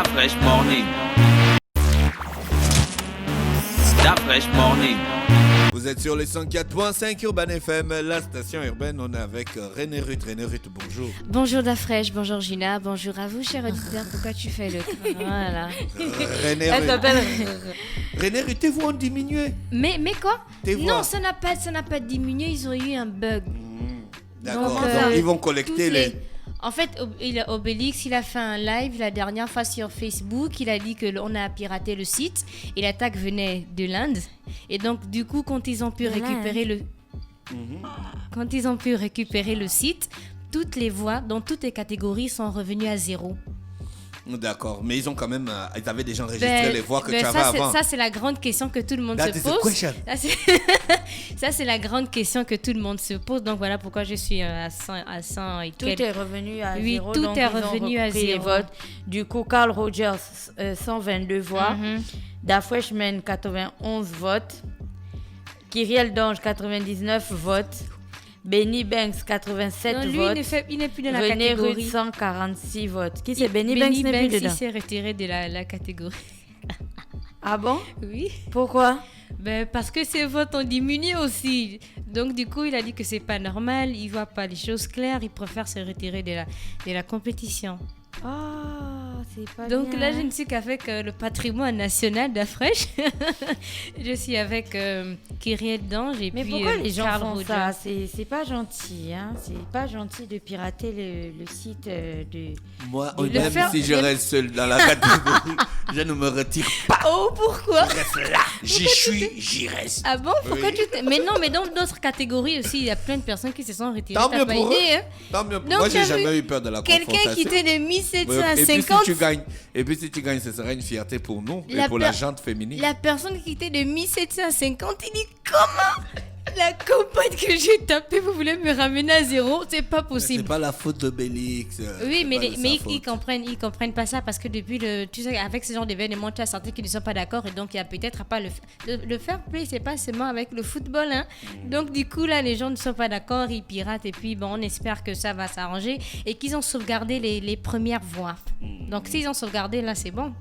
Fresh Morning. Fresh Morning. Vous êtes sur les 104.5 Urban FM, la station urbaine. On est avec René Ruth. René Ruth, bonjour. Bonjour Dafresh, bonjour Gina, bonjour à vous, cher auditeur. Pourquoi tu fais le... Voilà. René Elle s'appelle... René Ruth, tes voix ont diminué. Mais quoi? Non, ça n'a pas diminué, ils ont eu un bug. D'accord, donc ils vont collecter les... En fait, Obélix, il a fait un live la dernière fois sur Facebook. Il a dit qu'on a piraté le site et l'attaque venait de l'Inde. Et donc, du coup, quand ils ont pu récupérer le site, toutes les voix dans toutes les catégories sont revenues à zéro. D'accord, mais ils ont quand même, ils avaient déjà enregistré les voix que tu avais avant. Ça, c'est la grande question que tout le monde se pose. Ça, c'est la grande question que tout le monde se pose. Donc, voilà pourquoi je suis à 100 et quelques. Tout est revenu à zéro. Oui, tout est revenu à zéro. Les votes. Du coup, Carl Rogers, 122 voix. Dafreshman, 91 votes. Kyriel Dange, 99 votes. Benny Banks, 87 votes. Il n'est plus dans la René catégorie. Ruth, 146 votes. Qui c'est Benny Banks n'est plus dedans. Il s'est retiré de la catégorie. Ah bon? Oui. Pourquoi? Parce que ses votes ont diminué aussi. Donc, du coup, il a dit que c'est pas normal. Il voit pas les choses claires. Il préfère se retirer de la compétition. Ah, c'est pas Donc bien. là, je ne suis qu'avec le patrimoine national d'Afresh. Je suis avec Kyriel Dange et Mais puis pourquoi les gens Carl font Rogers. ça? C'est pas gentil, hein? C'est pas gentil de pirater le site de... Moi, de même faire- si je reste seul dans la catégorie, je ne me retire pas. Oh, pourquoi? Je reste là, j'y suis, j'y reste. Ah bon? Pourquoi Oui. Mais non, mais dans d'autres catégories aussi, il y a plein de personnes qui se sont retirées. Tant T'as mieux pas pour idée, eux. hein? Tant mieux pour Donc, moi, j'ai t'as vu jamais eu peur de la confrontation. Quelqu'un qui était de 1700 à Et puis, 50. et puis si tu gagnes, ce serait une fierté pour nous et La pour la per- gente féminine. La personne qui était de 1700 à 50, il dit comment la campagne que j'ai tapée, vous voulez me ramener à zéro? C'est pas C'est possible. pas la faute de Bélix. Oui, mais ils comprennent. comprennent pas ça parce que depuis tu sais, avec ce genre d'événements, tu as senti qu'ils ne sont pas d'accord et donc il y a peut-être pas le fair play, c'est pas seulement avec le football, hein. Donc du coup là, les gens ne sont pas d'accord, ils piratent et puis bon, on espère que ça va s'arranger et qu'ils ont sauvegardé les premières voix. Donc s'ils ont sauvegardé là, c'est bon.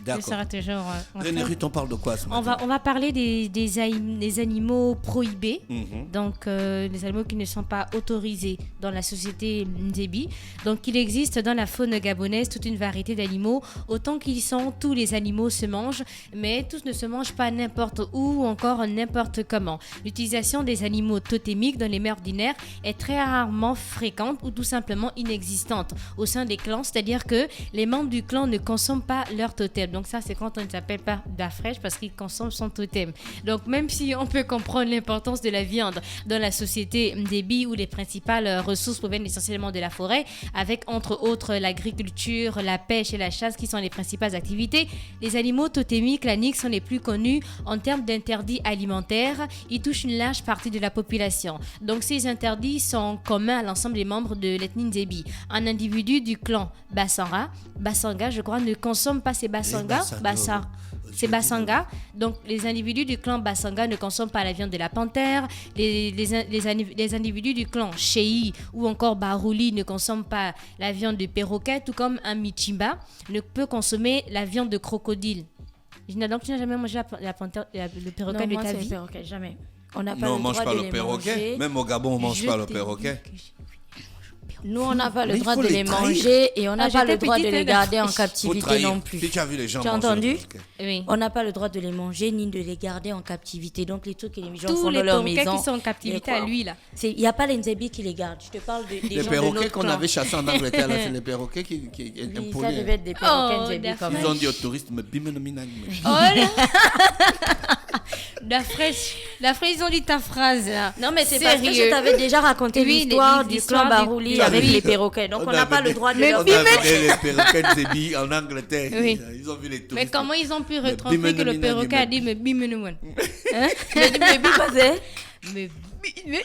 D'accord. Ce sera toujours. René Ruth, on parle de quoi ce matin? On va parler des animaux prohibés, Mhm. donc les animaux qui ne sont pas autorisés dans la société Ndébi. Donc il existe dans la faune gabonaise toute une variété d'animaux. Autant qu'ils sont, tous les animaux se mangent, mais tous ne se mangent pas n'importe où ou encore n'importe comment. L'utilisation des animaux totémiques dans les mers ordinaires est très rarement fréquente ou tout simplement inexistante au sein des clans, c'est-à-dire que les membres du clan ne consomment pas leur totem. Donc ça, c'est quand on ne s'appelle pas Dafresh parce qu'il consomme son totem. Donc même si on peut comprendre l'importance de la viande dans la société Ndébi où les principales ressources proviennent essentiellement de la forêt, avec entre autres l'agriculture, la pêche et la chasse qui sont les principales activités, les animaux totémiques, claniques, sont les plus connus en termes d'interdits alimentaires. Ils touchent une large partie de la population. Donc ces interdits sont communs à l'ensemble des membres de l'ethnie Ndébi. Un individu du clan Bassanga, je crois, ne consomme pas ces c'est Bassanga. Donc, les individus du clan Bassanga ne consomment pas la viande de la panthère. Les individus du clan Chei ou encore Barouli ne consomment pas la viande de perroquet, tout comme un Michimba ne peut consommer la viande de crocodile. Donc, tu n'as jamais mangé la panthère, le perroquet de ta vie? Perroquet, jamais. On n'a pas Non, on le mange droit pas de le les perroquet. manger. Même au Gabon, on mange Je pas le t'ai perroquet. dit que Nous, on n'a pas Mais le il droit faut de les les trahir. manger et on n'a pas j'étais le droit de petite, les hein, garder en Faut Faut captivité trahir. non plus. Si tu as vu les gens Tu as manger entendu? le perroquet. Oui. On n'a pas le droit de les manger ni de les garder en captivité. Donc, les trucs que les gens Tous font les dans leur perroquets maison. qui sont en captivité à lui, là. Il n'y a pas les Nzébi qui les gardent. Je te parle des Les gens de perroquets notre qu'on clan. avait chassés en Angleterre, là, c'est les perroquets qui Oui, ça impolient. devait être des perroquets Oh, Nzébi d'accord. comme Ils ça. ont dit aux touristes, mais bimenominag. Oh là Dafresh, ils ont dit ta phrase là. Non, mais c'est parce que je Sérieux. t'avais déjà raconté Oui, l'histoire du l'histoire clan du Barouli clan. avec Oui. les perroquets. Donc, on n'a pas le droit de Mais leur On a amené les perroquets de Zébi en Angleterre. Oui. Ils ont vu les touristes. Mais comment ils ont pu Mais retranscrire que le bimenominag, perroquet a dit mais bimenouan? Hein? Mais pas Mais Mais-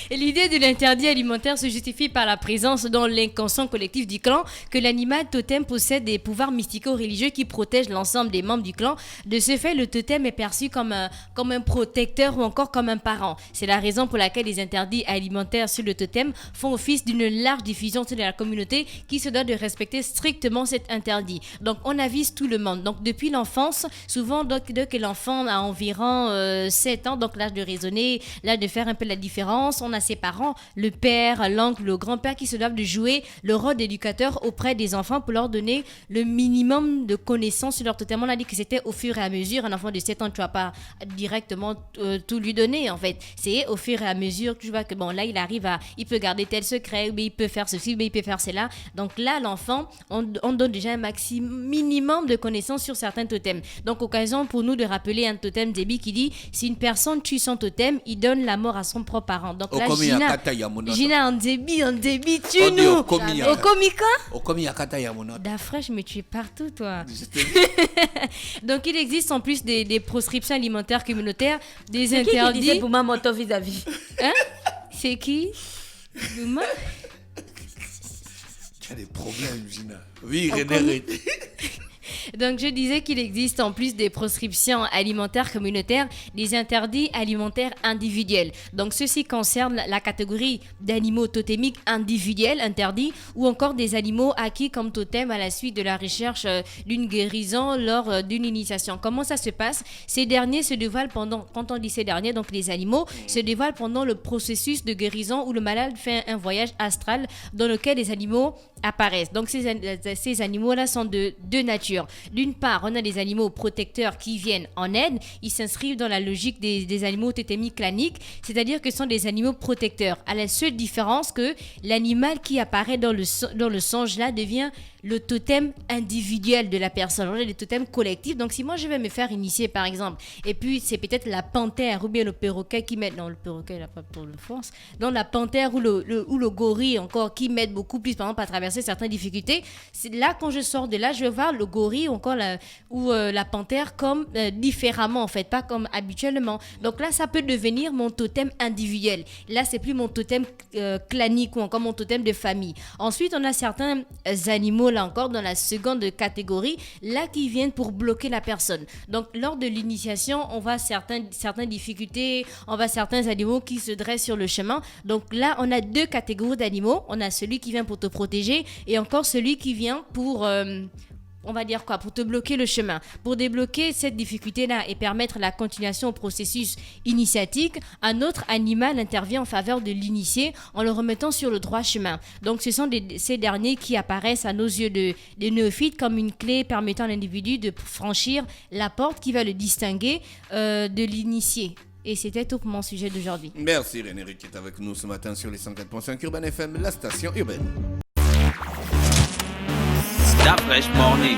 Et l'idée de l'interdit alimentaire se justifie par la présence dans l'inconscient collectif du clan que l'animal totem possède des pouvoirs mystico-religieux qui protègent l'ensemble des membres du clan. De ce fait, le totem est perçu comme un protecteur ou encore comme un parent. C'est la raison pour laquelle les interdits alimentaires sur le totem font office d'une large diffusion de la communauté qui se doit de respecter strictement cet interdit. Donc, on avise tout le monde. Donc, depuis l'enfance, souvent, dès que l'enfant a environ 7 ans, donc l'âge de raisonner, l'âge de faire un peu la différence, on a ses parents, le père, l'oncle, le grand-père qui se doivent de jouer le rôle d'éducateur auprès des enfants pour leur donner le minimum de connaissances sur leur totem. On a dit que c'était au fur et à mesure. Un enfant de 7 ans, tu vas pas directement tout lui donner, en fait. C'est au fur et à mesure que tu vois que, bon, là, il peut garder tel secret, mais il peut faire ceci, mais il peut faire cela. Donc là, l'enfant, on donne déjà un minimum de connaissances sur certains totems. Donc, occasion pour nous de rappeler un totem Déby qui dit, si une personne tue son totem, il donne la mort à son propre parent. Donc là, Gina, en débit, tue-nous. Au comica D'après, je me tue partout, toi. Donc, il existe en plus des proscriptions alimentaires communautaires, des interdits. Qui disait pour ma moto vis-à-vis? Hein? C'est qui? Bouma? Tu as des problèmes, Gina. Oui, René. Donc, je disais qu'il existe en plus des proscriptions alimentaires communautaires, des interdits alimentaires individuels. Donc, ceci concerne la catégorie d'animaux totémiques individuels interdits ou encore des animaux acquis comme totem à la suite de la recherche d'une guérison lors d'une initiation. Comment ça se passe? Ces derniers se dévoilent quand on dit ces derniers, donc les animaux, se dévoilent pendant le processus de guérison où le malade fait un voyage astral dans lequel les animaux apparaissent. Donc, ces animaux-là sont de deux natures. D'une part, on a des animaux protecteurs qui viennent en aide. Ils s'inscrivent dans la logique des animaux totémiques claniques, c'est-à-dire que ce sont des animaux protecteurs. À la seule différence que l'animal qui apparaît dans le songe-là devient le totem individuel de la personne. On a des totems collectifs. Donc, si moi, je vais me faire initier, par exemple, et puis c'est peut-être la panthère ou bien le perroquet qui met... Non, le perroquet, il n'a pas pour le force. Donc, la panthère ou le gorille encore qui m'aide beaucoup plus, par exemple, à traverser certaines difficultés. C'est là, quand je sors de là, je vais voir le gorille ou encore la panthère comme différemment, en fait, pas comme habituellement. Donc là, ça peut devenir mon totem individuel. Là, c'est plus mon totem clanique ou encore mon totem de famille. Ensuite, on a certains animaux, là encore, dans la seconde catégorie, là, qui viennent pour bloquer la personne. Donc, lors de l'initiation, on voit certaines difficultés, on voit certains animaux qui se dressent sur le chemin. Donc là, on a deux catégories d'animaux. On a celui qui vient pour te protéger et encore celui qui vient pour... on va dire quoi, pour te bloquer le chemin. Pour débloquer cette difficulté-là et permettre la continuation au processus initiatique, un autre animal intervient en faveur de l'initié en le remettant sur le droit chemin. Donc, ce sont ces derniers qui apparaissent à nos yeux de néophytes comme une clé permettant à l'individu de franchir la porte qui va le distinguer de l'initié. Et c'était tout pour mon sujet d'aujourd'hui. Merci René qui est avec nous ce matin sur les 104.5 Urban FM, la station urbaine. Stop Fresh Morning.